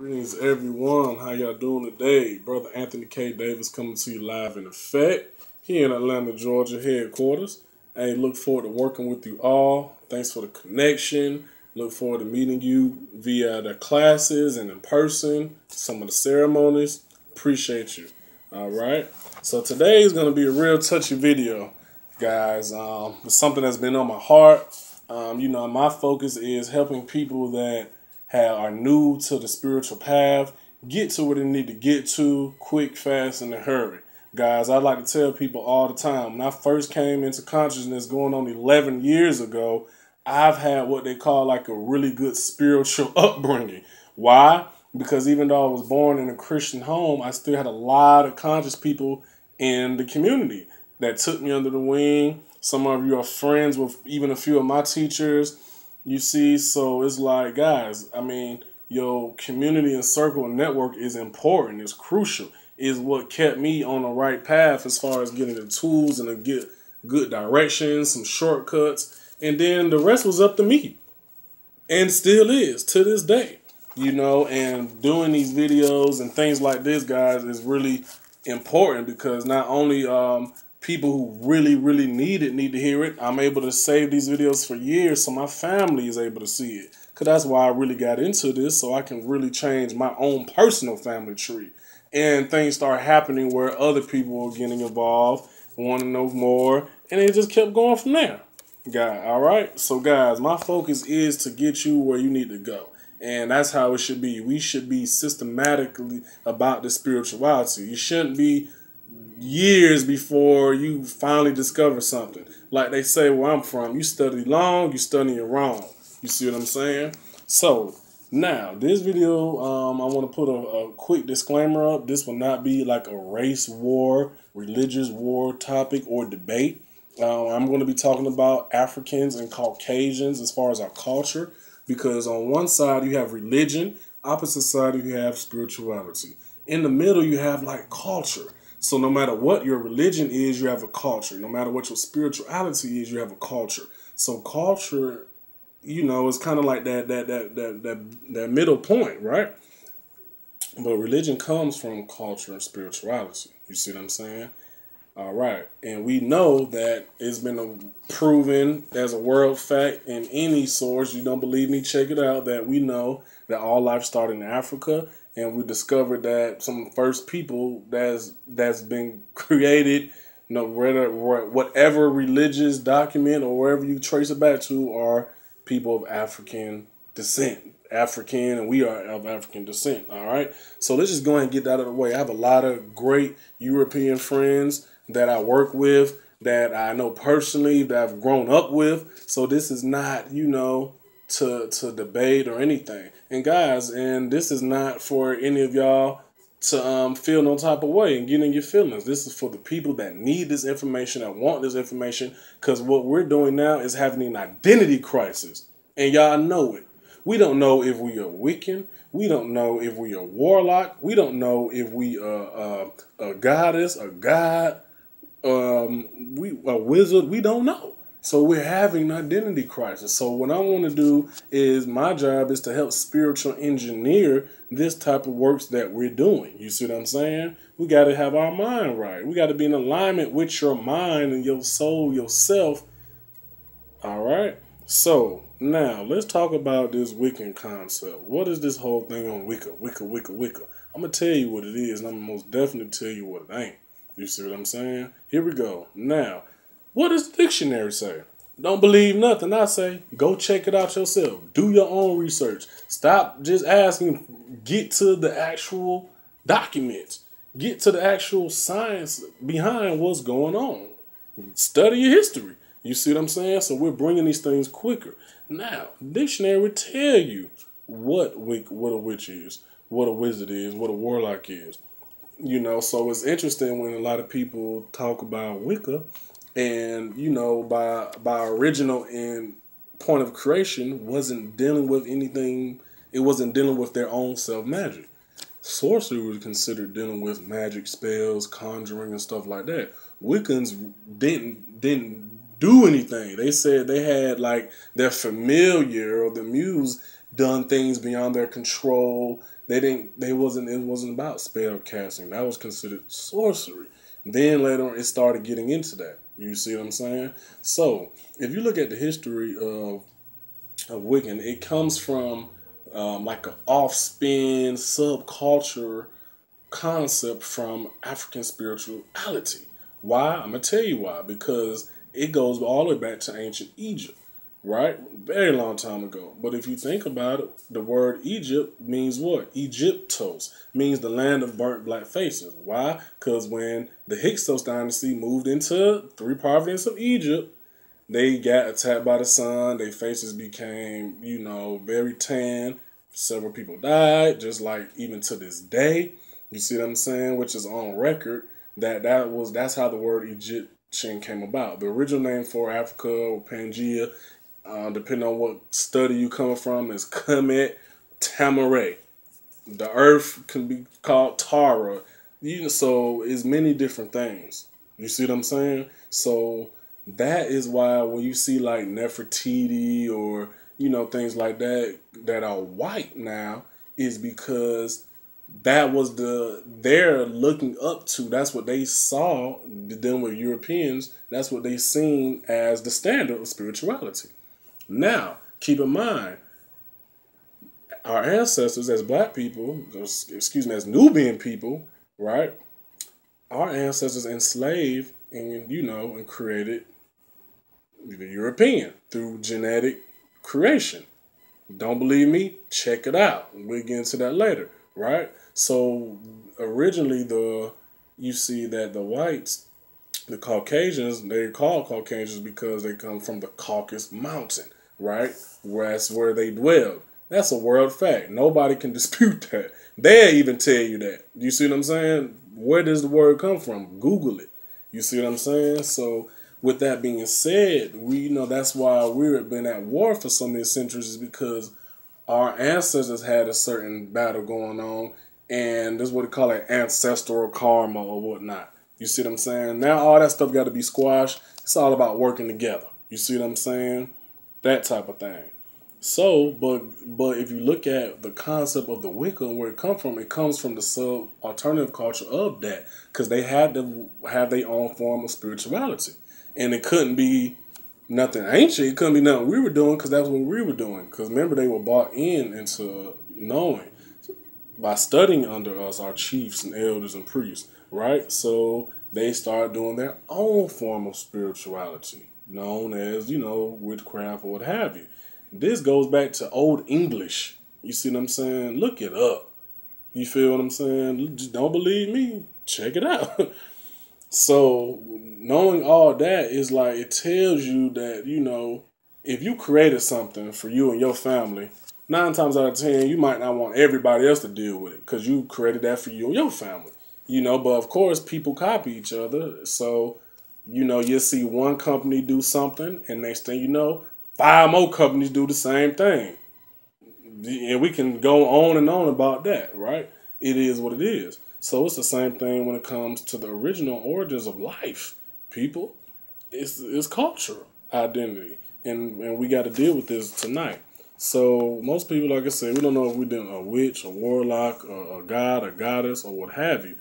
Greetings, everyone. How y'all doing today? Brother Anthony K. Davis coming to you live in effect here in Atlanta, Georgia headquarters. Hey, look forward to working with you all. Thanks for the connection. Look forward to meeting you via the classes and in person, some of the ceremonies. Appreciate you. All right. So today is going to be a real touchy video, guys. It's something that's been on my heart. My focus is helping people that are new to the spiritual path get to where they need to get to quick, fast, and in a hurry. Guys, I like to tell people all the time, when I first came into consciousness going on 11 years ago, I've had what they call like a really good spiritual upbringing. Why? Because even though I was born in a Christian home, I still had a lot of conscious people in the community that took me under the wing. Some of you are friends with even a few of my teachers. You see, so it's like, guys, your community and circle and network is important. It's crucial. Is what kept me on the right path as far as getting the tools and to get good directions, some shortcuts, and then the rest was up to me, and still is to this day. And doing these videos and things like this, guys, is really important because not only people who really, really need to hear it. I'm able to save these videos for years so my family is able to see it. Because that's why I really got into this, so I can really change my own personal family tree. And things start happening where other people are getting involved, want to know more, and it just kept going from there. All right? So, guys, my focus is to get you where you need to go. And that's how it should be. We should be systematically about the spirituality. You shouldn't be years before you finally discover something. Like they say where I'm from, you study long, you studying wrong. You see what I'm saying? So now this video, I want to put a quick disclaimer up. This will not be like a race war, religious war topic or debate. I'm going to be talking about Africans and Caucasians as far as our culture, because on one side you have religion, opposite side you have spirituality. In the middle you have like culture. So no matter what your religion is, you have a culture. No matter what your spirituality is, you have a culture. So culture, is kind of like that middle point, right? But religion comes from culture and spirituality. You see what I'm saying? All right. And we know that it's been proven as a world fact in any source. You don't believe me? Check it out. That we know that all life started in Africa. And we discovered that some of the first people that's been created, whatever religious document or wherever you trace it back to, are people of African descent. African, and we are of African descent. All right. So let's just go ahead and get that out of the way. I have a lot of great European friends that I work with, that I know personally, that I've grown up with. So this is not, to debate or anything. And guys, and this is not for any of y'all to feel no type of way and get in your feelings. This is for the people that need this information, that want this information, because what we're doing now is having an identity crisis. And y'all know it. We don't know if we are Wiccan. We don't know if we are warlock. We don't know if we are a goddess, a god, a wizard. We don't know. So we're having an identity crisis. So what I want to do is, my job is to help spiritual engineer this type of works that we're doing. You see what I'm saying? We got to have our mind right. We got to be in alignment with your mind and your soul, yourself. All right. So now let's talk about this Wiccan concept. What is this whole thing on Wicca? Wicca. I'm going to tell you what it is, and I'm going to most definitely tell you what it ain't. You see what I'm saying? Here we go. Now, what does the dictionary say? Don't believe nothing I say. Go check it out yourself. Do your own research. Stop just asking. Get to the actual documents. Get to the actual science behind what's going on. Study your history. You see what I'm saying? So we're bringing these things quicker. Now, dictionary would tell you what a witch is, what a wizard is, what a warlock is. So it's interesting when a lot of people talk about Wicca, and by original and point of creation wasn't dealing with anything. It wasn't dealing with their own self magic. Sorcery was considered dealing with magic, spells, conjuring, and stuff like that. Wiccans didn't do anything. They said they had like their familiar or the muse done things beyond their control. It wasn't about spell casting. That was considered sorcery. Then later on, it started getting into that. You see what I'm saying? So if you look at the history of Wiccan, it comes from like an off spin subculture concept from African spirituality. Why? I'm gonna tell you why. Because it goes all the way back to ancient Egypt, right? Very long time ago. But if you think about it, the word Egypt means what? Egyptos means the land of burnt black faces. Why? Because when the Hyksos dynasty moved into three provinces of Egypt, they got attacked by the sun. Their faces became, very tan. Several people died, just like even to this day. You see what I'm saying? Which is on record that's how the word Egyptian came about. The original name for Africa or Pangea, depending on what study you come from, is Kemet Tamaray. The earth can be called Tara. So it's many different things. You see what I'm saying? So that is why when you see like Nefertiti or things like that are white now, is because that was they're looking up to. That's what they saw. Dealing with Europeans, that's what they seen as the standard of spirituality. Now, keep in mind, our ancestors as black people, excuse me, as Nubian people, right? Our ancestors enslaved and created the European through genetic creation. Don't believe me? Check it out. We'll get into that later, right? So originally you see that the whites, the Caucasians, they're called Caucasians because they come from the Caucasus Mountain, right? That's where they dwelled. That's a world fact. Nobody can dispute that. They'll even tell you that. You see what I'm saying? Where does the word come from? Google it. You see what I'm saying? So with that being said, that's why we've been at war for so many centuries, is because our ancestors had a certain battle going on, and this is what they call it, ancestral karma or whatnot. You see what I'm saying? Now all that stuff got to be squashed. It's all about working together. You see what I'm saying? That type of thing. So, but if you look at the concept of the Wicca and where it comes from the alternative culture of that, because they had to have their own form of spirituality, and it couldn't be nothing ancient. It couldn't be nothing we were doing, because that's what we were doing. Because remember, they were bought into knowing by studying under us, our chiefs and elders and priests, right? So they started doing their own form of spirituality, known as witchcraft or what have you. This goes back to Old English. You see what I'm saying? Look it up. You feel what I'm saying? Just don't believe me? Check it out. So knowing all that is like, it tells you that, if you created something for you and your family, 9 times out of 10, you might not want everybody else to deal with it because you created that for you and your family. But of course, people copy each other. So, you'll see one company do something, and next thing you know, 5 more companies do the same thing. And we can go on and on about that, right? It is what it is. So it's the same thing when it comes to the original origins of life, people. It's cultural identity. And we got to deal with this tonight. So most people, like I said, we don't know if we're dealing a witch, a warlock, a god, a goddess, or what have you.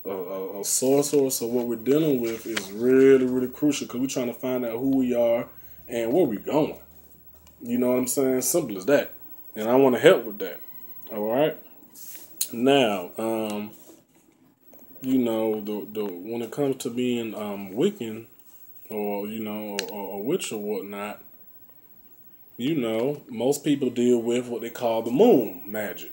A sorcerer. So what we're dealing with is really, really crucial, because we're trying to find out who we are and where we're going. You know what I'm saying? Simple as that. And I want to help with that. All right. Now, the when it comes to being Wiccan, or or a witch or whatnot, most people deal with what they call the moon magic.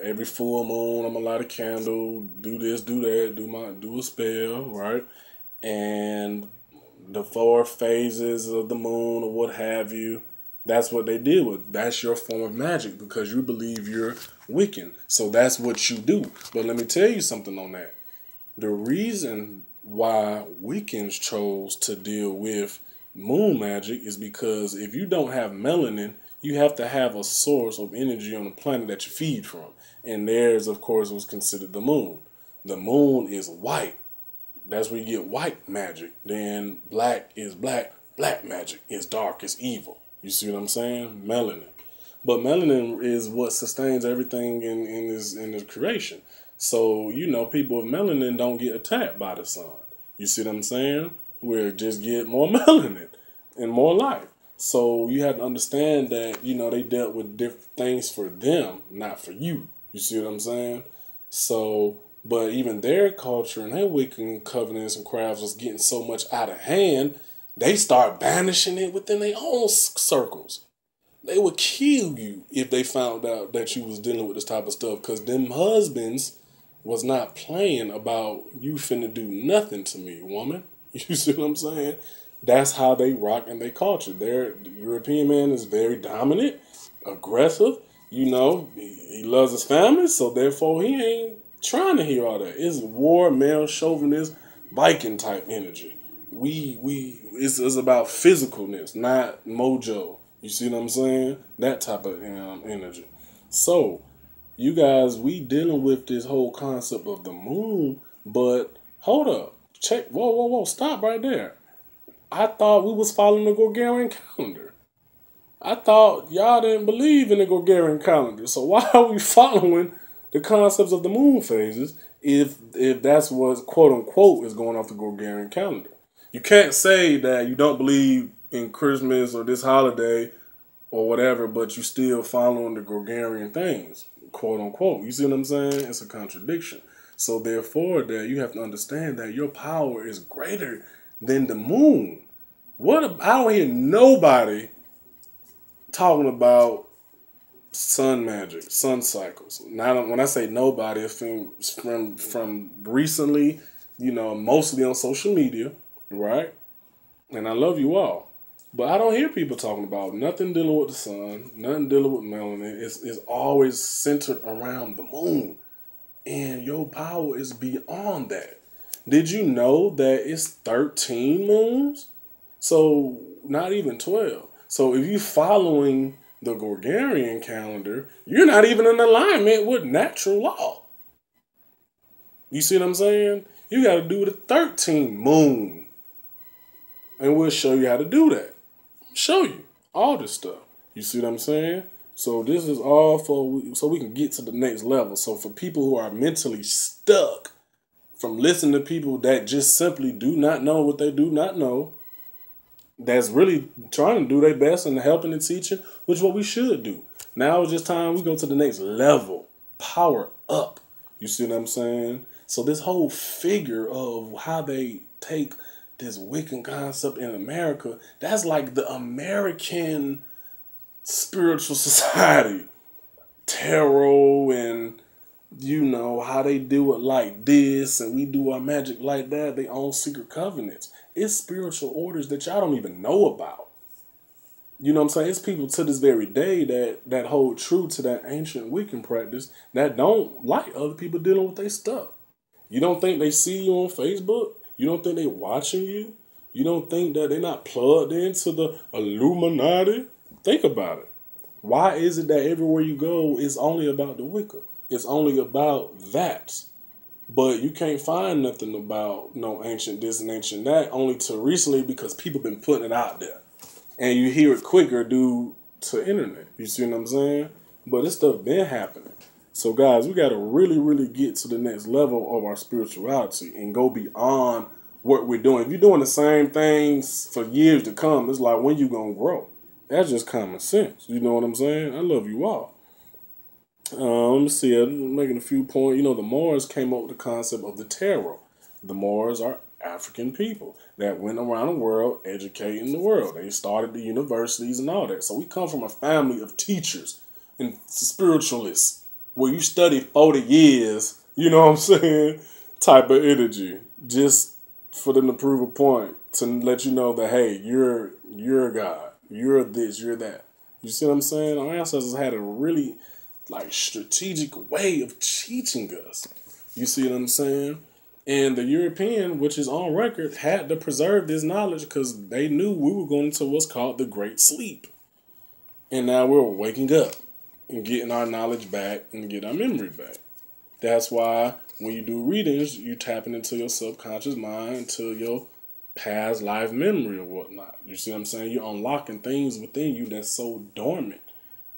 Every full moon, I'm gonna light a candle, do this, do that, do a spell, right? And the 4 phases of the moon or what have you. That's what they deal with. That's your form of magic, because you believe you're Wiccan. So that's what you do. But let me tell you something on that. The reason why Wiccans chose to deal with moon magic is because if you don't have melanin, you have to have a source of energy on the planet that you feed from. And theirs, of course, was considered the moon. The moon is white. That's where you get white magic. Then black is black. Black magic is dark, is evil. You see what I'm saying? Melanin. But melanin is what sustains everything in his creation. So, people with melanin don't get attacked by the sun. You see what I'm saying? We just get more melanin and more life. So you have to understand that, they dealt with different things for them, not for you. You see what I'm saying? So, but even their culture and their Wiccan covenants and crafts was getting so much out of hand, they start banishing it within their own circles. They would kill you if they found out that you was dealing with this type of stuff, because them husbands was not playing about you finna do nothing to me, woman. You see what I'm saying? That's how they rock in their culture. The European man is very dominant, aggressive. He loves his family, so therefore he ain't trying to hear all that. It's war, male chauvinist, Viking type energy. It's about physicalness, not mojo. You see what I'm saying? That type of energy. So, you guys, we dealing with this whole concept of the moon, but hold up. Check. Whoa, whoa, whoa. Stop right there. I thought we was following the Gregorian calendar. I thought y'all didn't believe in the Gregorian calendar. So why are we following the concepts of the moon phases if that's what, quote unquote, is going off the Gregorian calendar? You can't say that you don't believe in Christmas or this holiday or whatever, but you still following the Gregorian things, quote unquote. You see what I'm saying? It's a contradiction. So therefore, that you have to understand that your power is greater than the moon. I don't hear nobody talking about sun magic, sun cycles. Now, when I say nobody, it's from recently, mostly on social media, right? And I love you all. But I don't hear people talking about nothing dealing with the sun, nothing dealing with melanin. It's always centered around the moon. And your power is beyond that. Did you know that it's 13 moons? So not even 12. So if you're following the Gregorian calendar, you're not even in alignment with natural law. You see what I'm saying? You got to do the 13 moon. And we'll show you how to do that. Show you all this stuff. You see what I'm saying? So this is all so we can get to the next level. So for people who are mentally stuck from listening to people that just simply do not know what they do not know, that's really trying to do their best and helping and teaching, which is what we should do. Now it's just time we go to the next level. Power up. You see what I'm saying? So this whole figure of how they take this Wiccan concept in America, that's like the American spiritual society. Tarot and how they do it like this and we do our magic like that. They own secret covenants. It's spiritual orders that y'all don't even know about. You know what I'm saying? It's people to this very day that hold true to that ancient Wiccan practice that don't like other people dealing with their stuff. You don't think they see you on Facebook? You don't think they watching you? You don't think that they're not plugged into the Illuminati? Think about it. Why is it that everywhere you go, it's only about the Wicca? It's only about that. But you can't find nothing about no ancient this and ancient that, only to recently because people been putting it out there. And you hear it quicker due to internet. You see what I'm saying? But this stuff been happening. So guys, we got to really, really get to the next level of our spirituality and go beyond what we're doing. If you're doing the same things for years to come, it's like, when you going to grow? That's just common sense. You know what I'm saying? I love you all. Let me see. I'm making a few points. The Moors came up with the concept of the tarot. The Moors are African people that went around the world educating the world. They started the universities and all that. So we come from a family of teachers and spiritualists where you study 40 years, you know what I'm saying, type of energy. Just for them to prove a point, to let you know that, hey, you're a God. You're this, you're that. You see what I'm saying? Our ancestors had a really strategic way of teaching us. You see what I'm saying? And the European, which is on record, had to preserve this knowledge because they knew we were going into what's called the Great Sleep. And now we're waking up and getting our knowledge back and get our memory back. That's why when you do readings, you tapping into your subconscious mind, to your past life memory or whatnot. You see what I'm saying? You're unlocking things within you that's so dormant.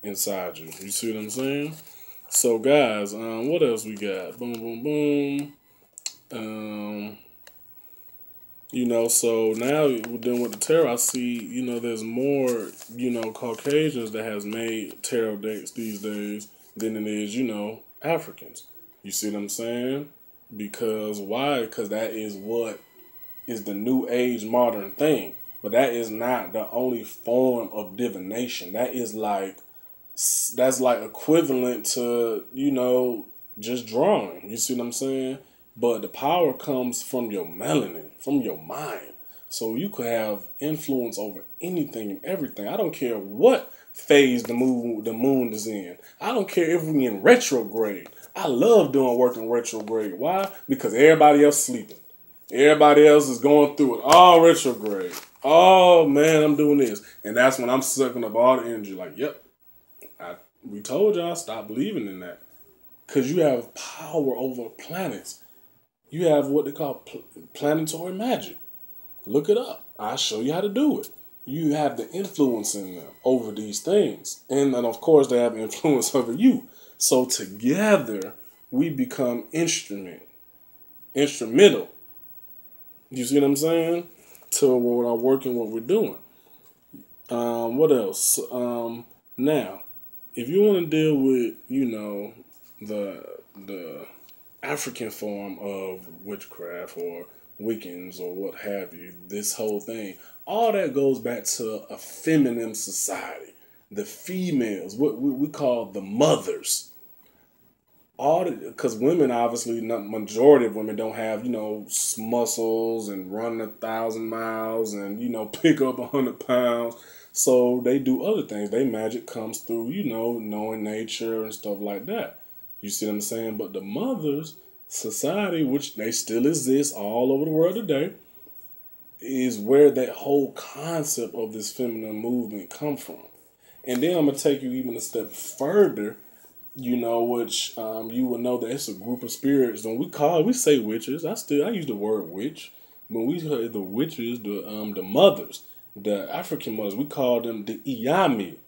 inside you. You see what I'm saying? So, guys, what else we got? Boom, boom, boom. Um, so now we're dealing with the tarot. I see, there's more, Caucasians that has made tarot decks these days than it is, Africans. You see what I'm saying? Because why? Because that is what is the new age modern thing. But that is not the only form of divination. That's like equivalent to, just drawing. You see what I'm saying? But the power comes from your melanin, from your mind. So you could have influence over anything and everything. I don't care what phase the moon is in. I don't care if we in retrograde. I love doing work in retrograde. Why? Because everybody else sleeping. Everybody else is going through it. All retrograde. Oh man, I'm doing this. And that's when I'm sucking up all the energy. Like, yep, we told y'all stop believing in that. Because you have power over planets. You have what they call planetary magic. Look it up. I'll show you how to do it. You have the influence in them over these things. And of course, they have influence over you. So together, we become instrumental. You see what I'm saying? To what I'm working, what we're doing. What else? Now, if you want to deal with, the African form of witchcraft or Wiccans or what have you, this whole thing, all that goes back to a feminine society. The females, what we call the mothers. Because women, obviously, not majority of women don't have, muscles and run 1,000 miles and, pick up 100 pounds. So they do other things. They magic comes through, knowing nature and stuff like that. You see what I'm saying? But the mothers society, which they still exist all over the world today, is where that whole concept of this feminine movement come from. And then I'm gonna take you even a step further, which you will know that it's a group of spirits. When we say witches, I use the word witch. When we say the witches, the mothers, the African mothers, we call them the Iyami.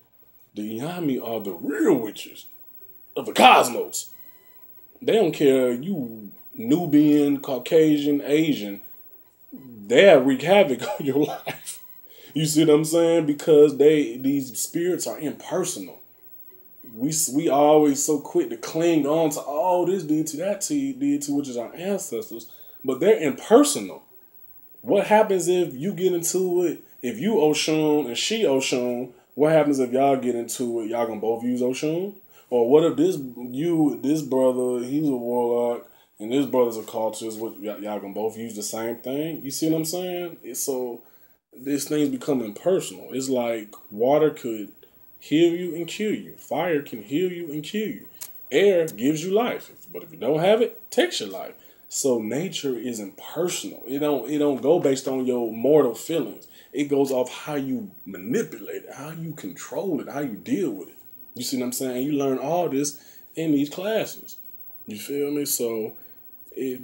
The Iyami are the real witches of the cosmos. They don't care you Nubian, Caucasian, Asian. They'll wreak havoc on your life. You see what I'm saying? Because these spirits are impersonal. We always so quick to cling on to this did to that did to, which is our ancestors, but they're impersonal. What happens if you get into it? If you Oshun and she Oshun, what happens if y'all get into it? Y'all gonna both use Oshun? Or what if this brother, he's a warlock, and this brother's a cultist, y'all gonna both use the same thing? You see what I'm saying? So this thing's becoming personal. It's like water could heal you and kill you. Fire can heal you and kill you. Air gives you life, but if you don't have it, takes your life. So nature is impersonal. It don't go based on your mortal feelings. It goes off how you manipulate it, how you control it, how you deal with it. You see what I'm saying? You learn all this in these classes. You feel me? So if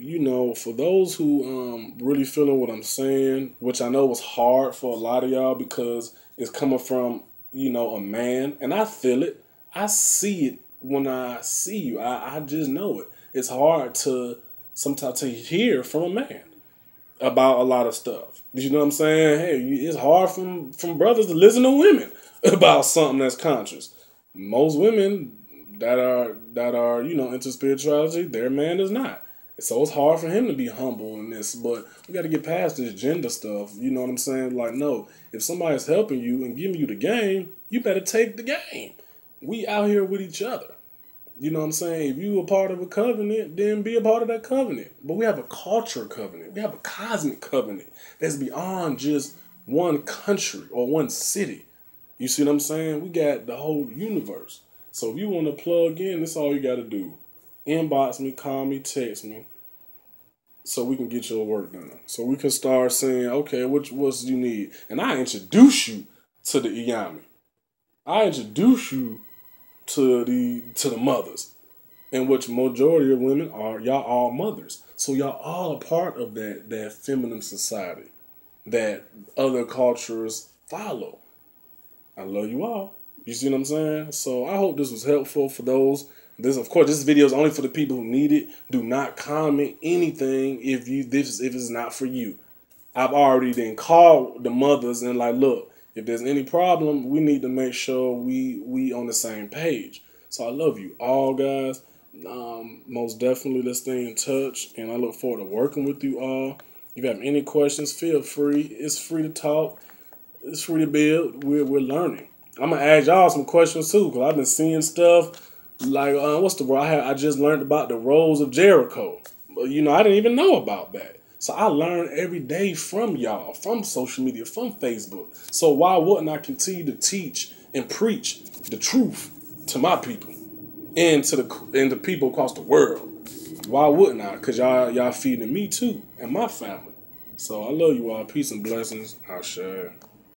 for those who really feeling what I'm saying, which I know was hard for a lot of y'all because it's coming from a man, and I feel it. I see it when I see you. I just know it. It's hard to sometimes to hear from a man about a lot of stuff. You know what I'm saying? Hey, it's hard from brothers to listen to women about something that's conscious. Most women that are into spirituality, their man is not. So it's hard for him to be humble in this, but we got to get past this gender stuff. You know what I'm saying? Like, no, if somebody's helping you and giving you the game, you better take the game. We out here with each other. You know what I'm saying? If you a part of a covenant, then be a part of that covenant. But we have a culture covenant. We have a cosmic covenant that's beyond just one country or one city. You see what I'm saying? We got the whole universe. So if you want to plug in, that's all you got to do. Inbox me, call me, text me, so we can get your work done. So we can start saying, okay, what you need? And I introduce you to the Iyami. I introduce you to the mothers, in which majority of women are y'all all mothers. So y'all all a part of that feminine society that other cultures follow. I love you all. You see what I'm saying? So I hope this was helpful for those. Of course, this video is only for the people who need it. Do not comment anything if it's not for you. I've already then called the mothers and like, look, if there's any problem, we need to make sure we on the same page. So I love you all, guys. Most definitely, let's stay in touch, and I look forward to working with you all. If you have any questions, feel free. It's free to talk. It's free to build. We're learning. I'm gonna ask y'all some questions too, cause I've been seeing stuff like what's the word? I just learned about the Rolls of Jericho. You know, I didn't even know about that. So I learn every day from y'all, from social media, from Facebook. So why wouldn't I continue to teach and preach the truth to my people and to the people across the world? Why wouldn't I? Cause y'all feeding me too and my family. So I love you all. Peace and blessings. I'll share.